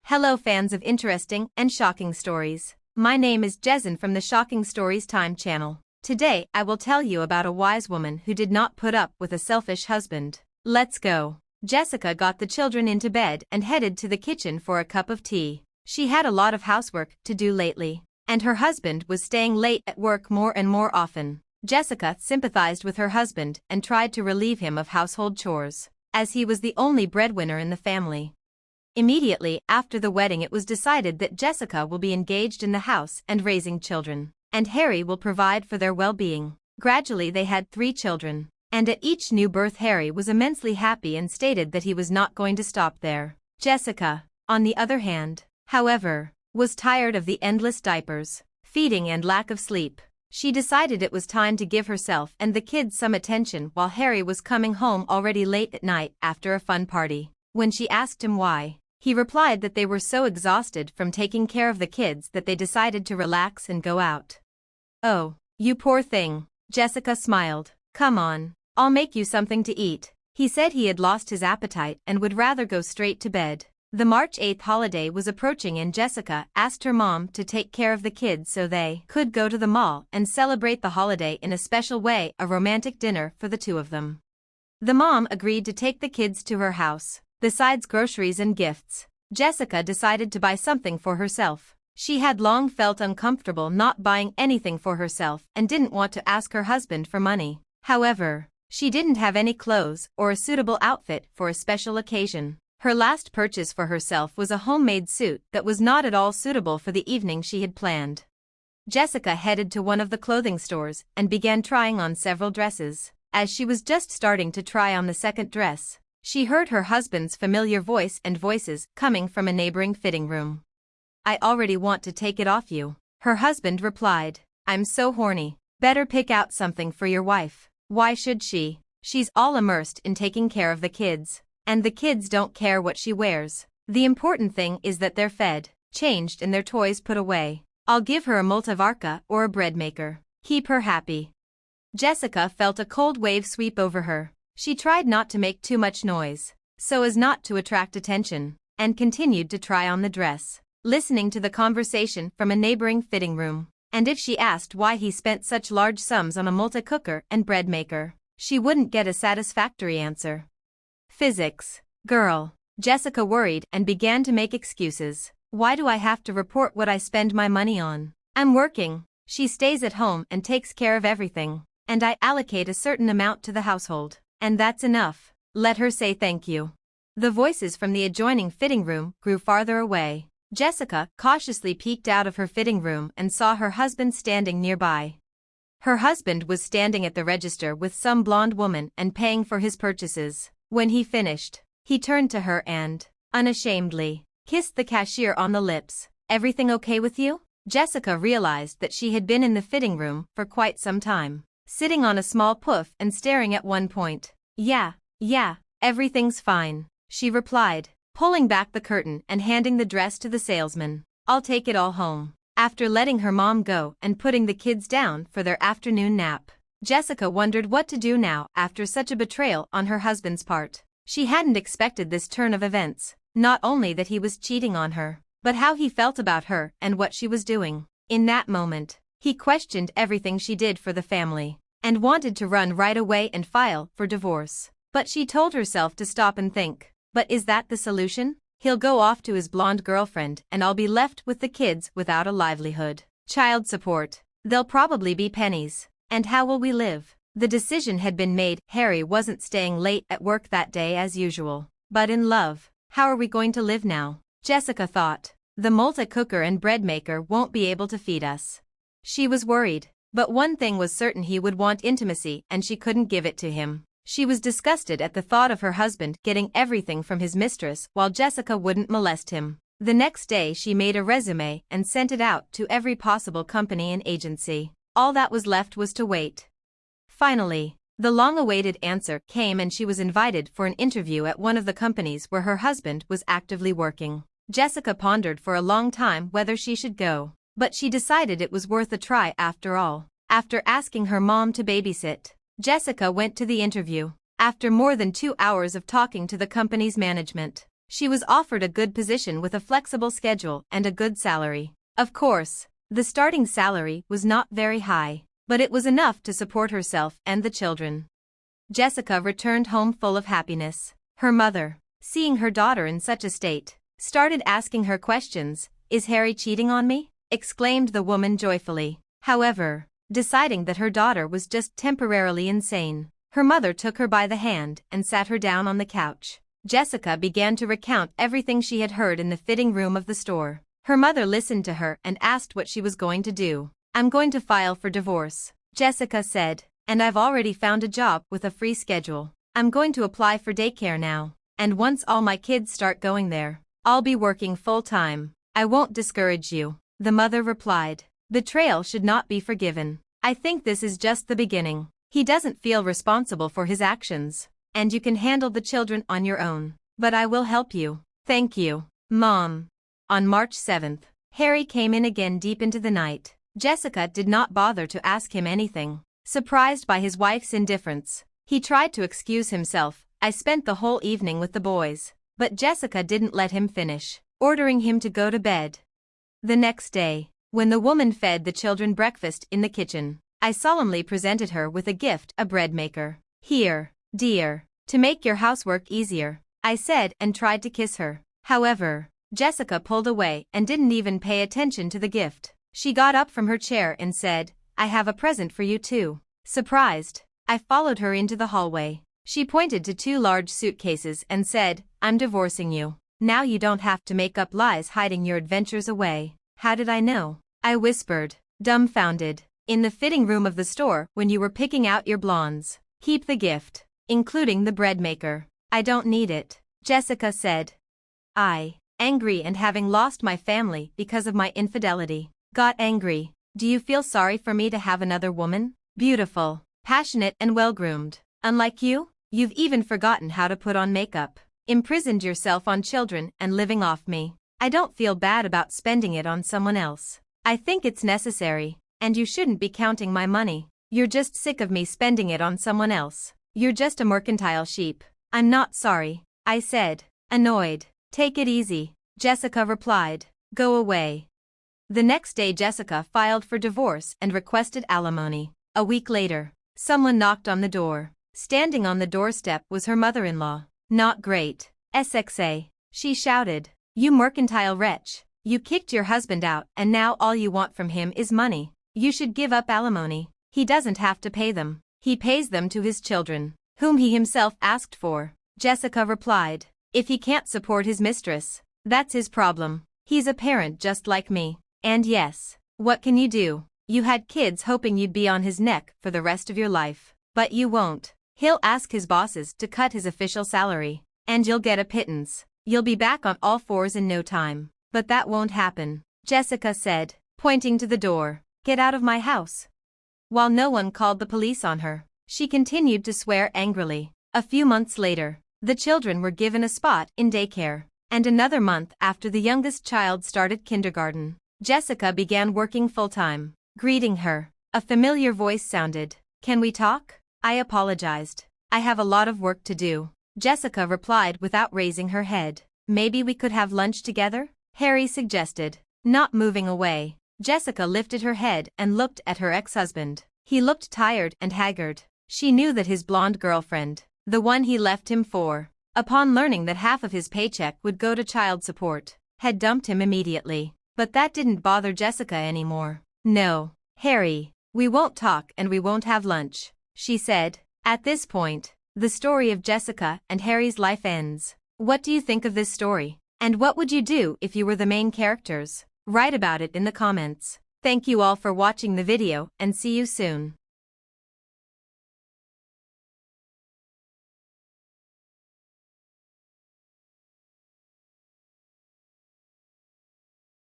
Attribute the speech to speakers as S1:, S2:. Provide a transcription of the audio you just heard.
S1: Hello fans of interesting and shocking stories. My name is Jezen from the Shocking Stories Time channel. Today I will tell you about a wise woman who did not put up with a selfish husband. Let's go. Jessica got the children into bed and headed to the kitchen for a cup of tea. She had a lot of housework to do lately, and her husband was staying late at work more and more often. Jessica sympathized with her husband and tried to relieve him of household chores, as he was the only breadwinner in the family. Immediately after the wedding, it was decided that Jessica will be engaged in the house and raising children, and Harry will provide for their well-being. Gradually they had 3 children, and at each new birth Harry was immensely happy and stated that he was not going to stop there. Jessica, on the other hand, however, was tired of the endless diapers, feeding and lack of sleep. She decided it was time to give herself and the kids some attention while Harry was coming home already late at night after a fun party. When she asked him why, he replied that they were so exhausted from taking care of the kids that they decided to relax and go out. "Oh, you poor thing," Jessica smiled. "Come on, I'll make you something to eat." He said he had lost his appetite and would rather go straight to bed. The March 8th holiday was approaching and Jessica asked her mom to take care of the kids so they could go to the mall and celebrate the holiday in a special way, a romantic dinner for the 2 of them. The mom agreed to take the kids to her house. Besides groceries and gifts, Jessica decided to buy something for herself. She had long felt uncomfortable not buying anything for herself and didn't want to ask her husband for money. However, she didn't have any clothes or a suitable outfit for a special occasion. Her last purchase for herself was a homemade suit that was not at all suitable for the evening she had planned. Jessica headed to one of the clothing stores and began trying on several dresses. As she was just starting to try on the second dress, she heard her husband's familiar voice and voices coming from a neighboring fitting room. "I already want to take it off you," her husband replied. "I'm so horny. Better pick out something for your wife." Why should she? She's all immersed in taking care of the kids, and the kids don't care what she wears. The important thing is that they're fed, changed and their toys put away. I'll give her a multivarka or a bread maker. Keep her happy. Jessica felt a cold wave sweep over her. She tried not to make too much noise, so as not to attract attention, and continued to try on the dress, listening to the conversation from a neighboring fitting room. And if she asked why he spent such large sums on a multi-cooker and bread maker, she wouldn't get a satisfactory answer. Physics. Girl. Jessica worried and began to make excuses. "Why do I have to report what I spend my money on? I'm working. She stays at home and takes care of everything, and I allocate a certain amount to the household. And that's enough. Let her say thank you." The voices from the adjoining fitting room grew farther away. Jessica cautiously peeked out of her fitting room and saw her husband standing nearby. Her husband was standing at the register with some blonde woman and paying for his purchases. When he finished, he turned to her and, unashamedly, kissed the cashier on the lips. "Everything okay with you?" Jessica realized that she had been in the fitting room for quite some time, sitting on a small puff and staring at one point. Yeah, everything's fine," she replied, pulling back the curtain and handing the dress to the salesman. "I'll take it all home." After letting her mom go and putting the kids down for their afternoon nap, Jessica wondered what to do now after such a betrayal on her husband's part. She hadn't expected this turn of events, not only that he was cheating on her, but how he felt about her and what she was doing. In that moment, he questioned everything she did for the family, and wanted to run right away and file for divorce. But she told herself to stop and think. But is that the solution? He'll go off to his blonde girlfriend and I'll be left with the kids without a livelihood. Child support. They'll probably be pennies. And how will we live? The decision had been made. Harry wasn't staying late at work that day as usual. But in love, how are we going to live now? Jessica thought. The multi-cooker and bread maker won't be able to feed us. She was worried. But one thing was certain, he would want intimacy and she couldn't give it to him. She was disgusted at the thought of her husband getting everything from his mistress while Jessica wouldn't molest him. The next day she made a resume and sent it out to every possible company and agency. All that was left was to wait. Finally, the long-awaited answer came and she was invited for an interview at one of the companies where her husband was actively working. Jessica pondered for a long time whether she should go, but she decided it was worth a try after all. After asking her mom to babysit, Jessica went to the interview. After more than 2 hours of talking to the company's management, She was offered a good position with a flexible schedule and a good salary. Of course, the starting salary was not very high, but it was enough to support herself and the children. Jessica returned home full of happiness. Her mother, seeing her daughter in such a state, started asking her questions. "Is Harry cheating on me?" exclaimed the woman joyfully. However, deciding that her daughter was just temporarily insane, her mother took her by the hand and sat her down on the couch. Jessica began to recount everything she had heard in the fitting room of the store. Her mother listened to her and asked what she was going to do. "I'm going to file for divorce," Jessica said, "and I've already found a job with a free schedule. I'm going to apply for daycare now, and once all my kids start going there, I'll be working full-time. I won't discourage you," the mother replied. Betrayal should not be forgiven. "I think this is just the beginning. He doesn't feel responsible for his actions, and you can handle the children on your own. But I will help you." "Thank you, Mom." On March 7th, Harry came in again deep into the night. Jessica did not bother to ask him anything. Surprised by his wife's indifference, he tried to excuse himself. "I spent the whole evening with the boys." But Jessica didn't let him finish, ordering him to go to bed. The next day, when the woman fed the children breakfast in the kitchen, I solemnly presented her with a gift, a bread maker. "Here, dear, to make your housework easier," I said, and tried to kiss her. However, Jessica pulled away and didn't even pay attention to the gift. She got up from her chair and said, "I have a present for you too." Surprised, I followed her into the hallway. She pointed to 2 large suitcases and said, "I'm divorcing you. Now you don't have to make up lies hiding your adventures away." "How did I know?" I whispered, dumbfounded. "In the fitting room of the store when you were picking out your blondes." "Keep the gift, including the bread maker. I don't need it," Jessica said. I, angry and having lost my family because of my infidelity, got angry. "Do you feel sorry for me to have another woman? Beautiful, passionate and well-groomed, unlike you? You've even forgotten how to put on makeup, imprisoned yourself on children and living off me. I don't feel bad about spending it on someone else. I think it's necessary, and you shouldn't be counting my money. You're just sick of me spending it on someone else. You're just a mercantile sheep." "I'm not sorry," I said, annoyed. "Take it easy," Jessica replied. "Go away." The next day Jessica filed for divorce and requested alimony. A week later, someone knocked on the door. Standing on the doorstep was her mother-in-law. "Not great, SXA," she shouted. "You mercantile wretch. You kicked your husband out and now all you want from him is money. You should give up alimony. He doesn't have to pay them. He pays them to his children, whom he himself asked for." Jessica replied, "If he can't support his mistress, that's his problem. He's a parent just like me. And yes, what can you do? You had kids hoping you'd be on his neck for the rest of your life. But you won't. He'll ask his bosses to cut his official salary, and you'll get a pittance. You'll be back on all fours in no time. But that won't happen," Jessica said, pointing to the door. "Get out of my house." While no one called the police on her, she continued to swear angrily. A few months later, the children were given a spot in daycare, and another month after the youngest child started kindergarten, Jessica began working full-time. Greeting her, a familiar voice sounded. "Can we talk?" I apologized. "I have a lot of work to do," Jessica replied without raising her head. "Maybe we could have lunch together?" Harry suggested. Not moving away, Jessica lifted her head and looked at her ex-husband. He looked tired and haggard. She knew that his blonde girlfriend, the one he left him for, upon learning that half of his paycheck would go to child support, had dumped him immediately. But that didn't bother Jessica anymore. "No, Harry, we won't talk and we won't have lunch," she said. At this point, the story of Jessica and Harry's life ends. What do you think of this story? And what would you do if you were the main characters? Write about it in the comments. Thank you all for watching the video and see you soon.